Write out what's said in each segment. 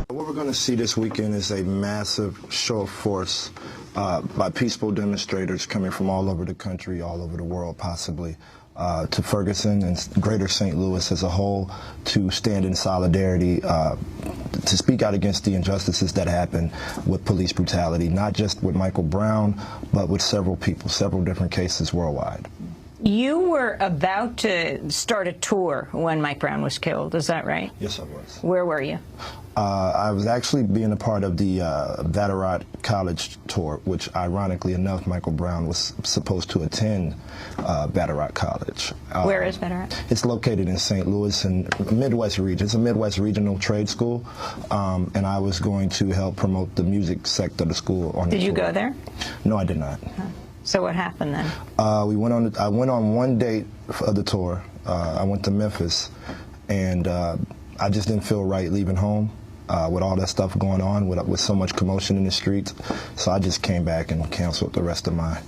What we're going to see this weekend is a massive show of force by peaceful demonstrators coming from all over the country, all over the world possibly, to Ferguson and greater St. Louis as a whole to stand in solidarity, to speak out against the injustices that happen with police brutality, not just with Michael Brown, but with several people, several different cases worldwide. You were about to start a tour when Mike Brown was killed, is that right? Yes, I was. Where were you? I was actually being a part of the Vatterott College tour, which ironically enough, Michael Brown was supposed to attend Vatterott College. Where is Vatterott? It's located in St. Louis in Midwest region. It's a Midwest regional trade school, and I was going to help promote the music sector of the school on the tour. Did you go there? No, I did not. So what happened then? I went on one date of the tour. I went to Memphis, and I just didn't feel right leaving home with all that stuff going on, with so much commotion in the streets. So I just came back and canceled the rest of my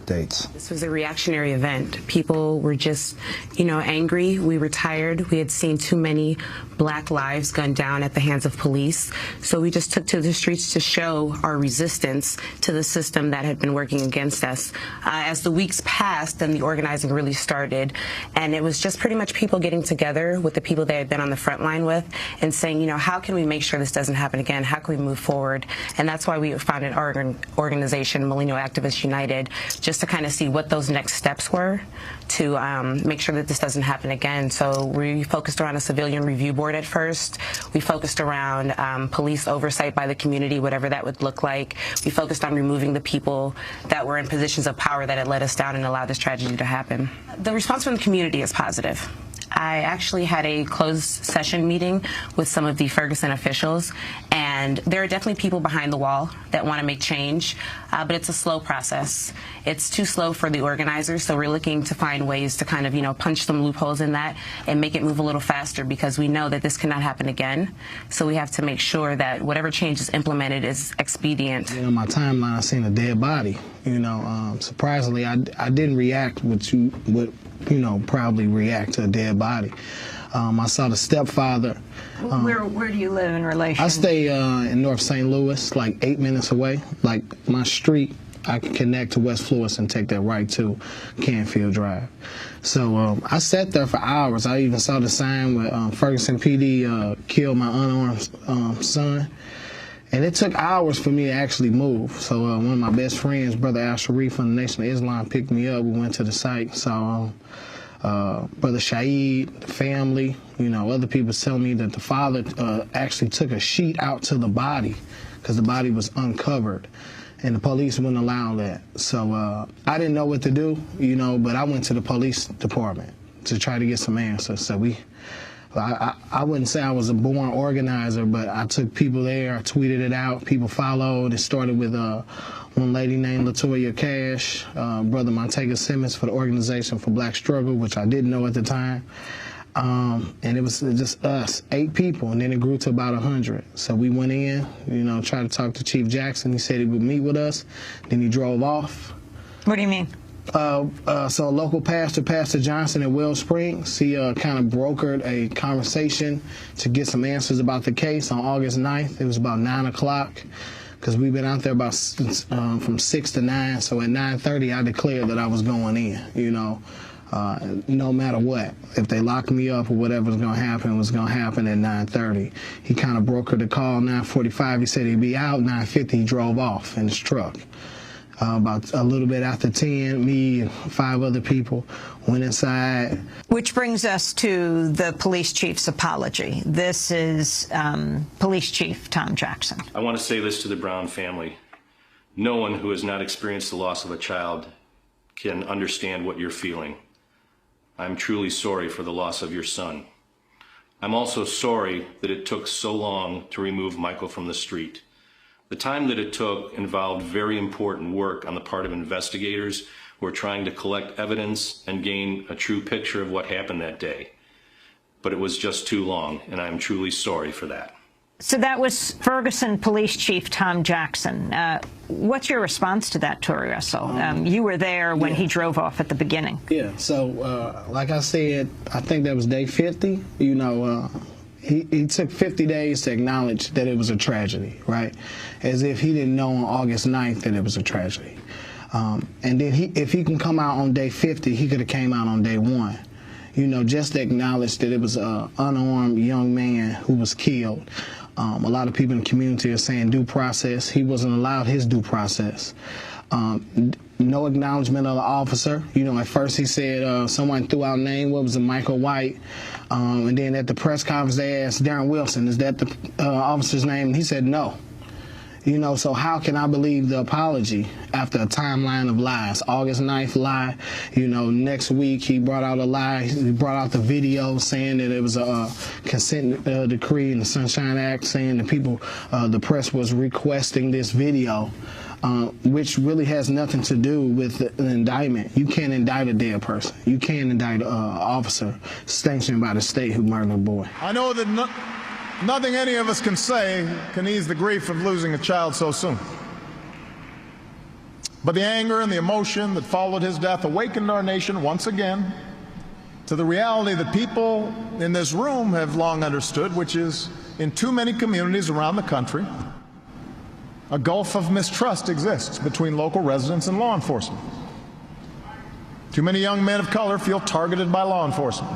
dates. This was a reactionary event. People were just, angry. We were tired. We had seen too many black lives gunned down at the hands of police. So we just took to the streets to show our resistance to the system that had been working against us. As the weeks passed, then the organizing really started. And it was just pretty much people getting together with the people they had been on the front line with and saying, how can we make sure this doesn't happen again? How can we move forward? And that's why we founded our organization, Millennial Activists United, just to kind of see what those next steps were to make sure that this doesn't happen again. So we focused around a civilian review board at first. We focused around police oversight by the community, whatever that would look like. We focused on removing the people that were in positions of power that had let us down and allowed this tragedy to happen. The response from the community is positive. I actually had a closed session meeting with some of the Ferguson officials, and there are definitely people behind the wall that want to make change, but it's a slow process. It's too slow for the organizers, so we're looking to find ways to kind of, punch some loopholes in that and make it move a little faster, because we know that this cannot happen again. So we have to make sure that whatever change is implemented is expedient. On my timeline, I seen a dead body. Surprisingly, I didn't react what you would, probably react to a dead body. I saw the stepfather. Where do you live in relation? I stay in North St. Louis, like 8 minutes away. Like my street, I can connect to West Florissant and take that right to Canfield Drive. So I sat there for hours. I even saw the sign where Ferguson PD killed my unarmed son. And it took hours for me to actually move. So one of my best friends, Brother Al Sharif from the Nation of Islam, picked me up. We went to the site. So Brother Shaheed, the family, other people telling me that the father actually took a sheet out to the body because the body was uncovered. And the police wouldn't allow that. So I didn't know what to do, but I went to the police department to try to get some answers. So I wouldn't say I was a born organizer, but I took people there, I tweeted it out, people followed. It started with one lady named Latoya Cash, Brother Montega Simmons for the Organization for Black Struggle, which I didn't know at the time. And it was just us, 8 people, and then it grew to about 100. So we went in, tried to talk to Chief Jackson. He said he would meet with us. Then he drove off. What do you mean? So a local pastor, Pastor Johnson at Wells Springs, he kind of brokered a conversation to get some answers about the case on August 9th. It was about 9 o'clock because we've been out there about from 6 to 9. So at 9:30, I declared that I was going in, no matter what. If they locked me up or whatever was going to happen, it was going to happen at 9:30. He kind of brokered the call. 9:45, he said he'd be out. 9:50, he drove off in his truck. About a little bit after 10, me and 5 other people went inside. Which brings us to the police chief's apology. This is Police Chief Tom Jackson. I want to say this to the Brown family. No one who has not experienced the loss of a child can understand what you're feeling. I'm truly sorry for the loss of your son. I'm also sorry that it took so long to remove Michael from the street. The time that it took involved very important work on the part of investigators who were trying to collect evidence and gain a true picture of what happened that day. But it was just too long, and I'm truly sorry for that. So that was Ferguson Police Chief Tom Jackson. What's your response to that, Tori Russell? You were there when he drove off at the beginning. Yeah, so like I said, I think that was day 50. You know, he took 50 days to acknowledge that it was a tragedy, right? As if he didn't know on August 9th that it was a tragedy. And then if he can come out on day 50, he could have came out on day 1. You know, just to acknowledge that it was an unarmed young man who was killed. A lot of people in the community are saying due process. He wasn't allowed his due process. No acknowledgement of the officer. You know, at first he said someone threw out a name. What was it, Michael White? And then at the press conference they asked Darren Wilson, is that the officer's name? And he said no. You know, so how can I believe the apology after a timeline of lies? August 9th lie, you know, next week he brought out a lie. He brought out the video saying that it was a consent decree in the Sunshine Act, saying that people, the press was requesting this video, which really has nothing to do with an indictment. You can't indict a dead person. You can't indict an officer sanctioned by the state who murdered a boy. I know that nothing any of us can say can ease the grief of losing a child so soon. But the anger and the emotion that followed his death awakened our nation once again to the reality that people in this room have long understood, which is in too many communities around the country, a gulf of mistrust exists between local residents and law enforcement. Too many young men of color feel targeted by law enforcement,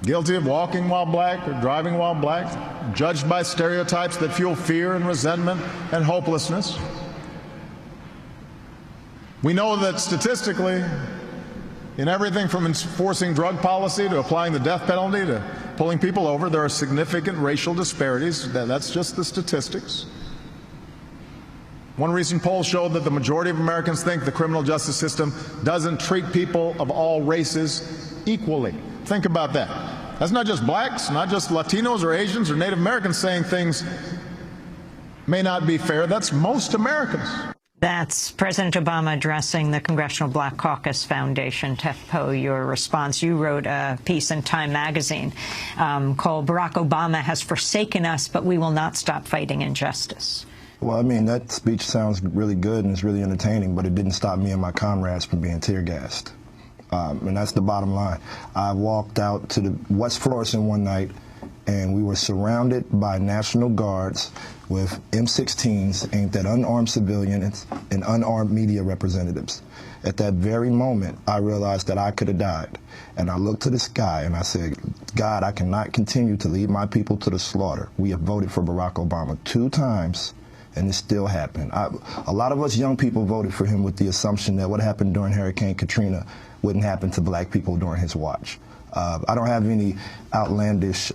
guilty of walking while black or driving while black, judged by stereotypes that fuel fear and resentment and hopelessness. We know that statistically, in everything from enforcing drug policy to applying the death penalty to pulling people over, there are significant racial disparities. That's just the statistics. One recent poll showed that the majority of Americans think the criminal justice system doesn't treat people of all races equally. Think about that. That's not just blacks, not just Latinos or Asians or Native Americans saying things may not be fair. That's most Americans. That's President Obama addressing the Congressional Black Caucus Foundation. Tef Poe, your response. You wrote a piece in Time magazine called "Barack Obama Has Forsaken Us, but We Will Not Stop Fighting Injustice." Well, I mean, that speech sounds really good and it's really entertaining, but it didn't stop me and my comrades from being tear-gassed. And that's the bottom line. I walked out to the West Florissant one night, and we were surrounded by National Guards with M16s aimed at unarmed civilians and unarmed media representatives. At that very moment, I realized that I could have died. And I looked to the sky and I said, God, I cannot continue to lead my people to the slaughter. We have voted for Barack Obama 2 times. And it still happened. A lot of us young people voted for him with the assumption that what happened during Hurricane Katrina wouldn't happen to black people during his watch. I don't have any outlandish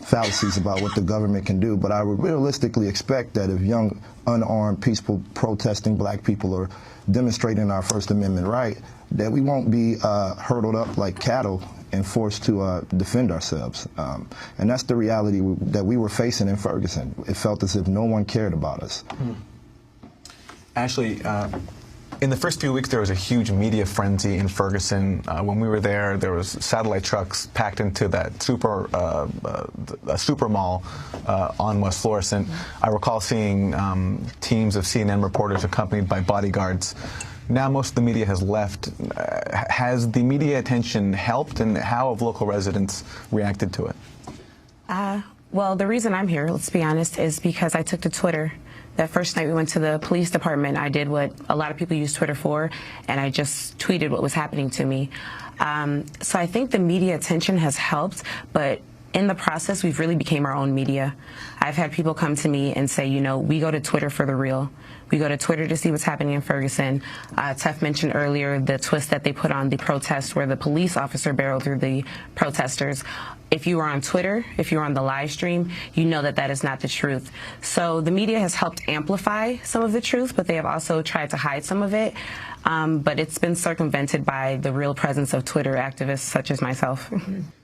fallacies about what the government can do, but I would realistically expect that if young, unarmed, peaceful, protesting black people are demonstrating our First Amendment right, that we won't be hurdled up like cattle and forced to defend ourselves. And that's the reality that we were facing in Ferguson. It felt as if no one cared about us. Ashley, in the first few weeks there was a huge media frenzy in Ferguson. When we were there, there was satellite trucks packed into that super mall on West Florissant. I recall seeing teams of CNN reporters accompanied by bodyguards. Now most of the media has left. Has the media attention helped, and how have local residents reacted to it? Well, the reason I'm here, let's be honest, is because I took to Twitter. That first night we went to the police department, I did what a lot of people use Twitter for, and I just tweeted what was happening to me. So I think the media attention has helped, but in the process, we've really became our own media. I've had people come to me and say, you know, we go to Twitter for the real. We go to Twitter to see what's happening in Ferguson. Tef mentioned earlier the twist that they put on the protest where the police officer barreled through the protesters. If you are on Twitter, if you're on the live stream, you know that that is not the truth. So the media has helped amplify some of the truth, but they have also tried to hide some of it. But it's been circumvented by the real presence of Twitter activists such as myself.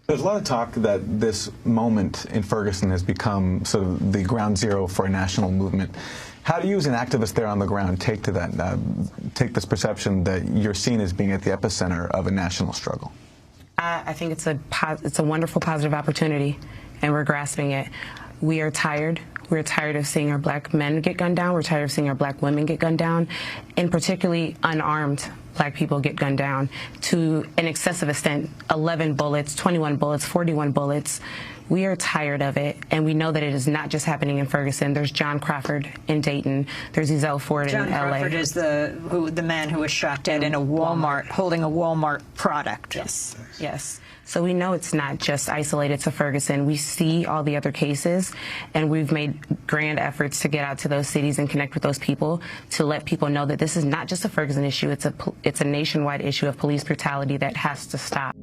There's a lot of talk that this moment in Ferguson has become sort of the ground zero for a national movement. How do you, as an activist there on the ground, take to that, take this perception that you're seen as being at the epicenter of a national struggle? I think it's a wonderful positive opportunity. and we're grasping it. We are tired. We're tired of seeing our black men get gunned down. We're tired of seeing our black women get gunned down, and particularly unarmed black people get gunned down to an excessive extent, 11 bullets, 21 bullets, 41 bullets. We are tired of it, and we know that it is not just happening in Ferguson. There's John Crawford in Dayton. There's Ezell Ford in L.A. John Crawford is the man who was shot dead in a Walmart, holding a Walmart product. Yes, yes. So we know it's not just isolated to Ferguson. We see all the other cases, and we've made grand efforts to get out to those cities and connect with those people to let people know that this is not just a Ferguson issue. It's a nationwide issue of police brutality that has to stop.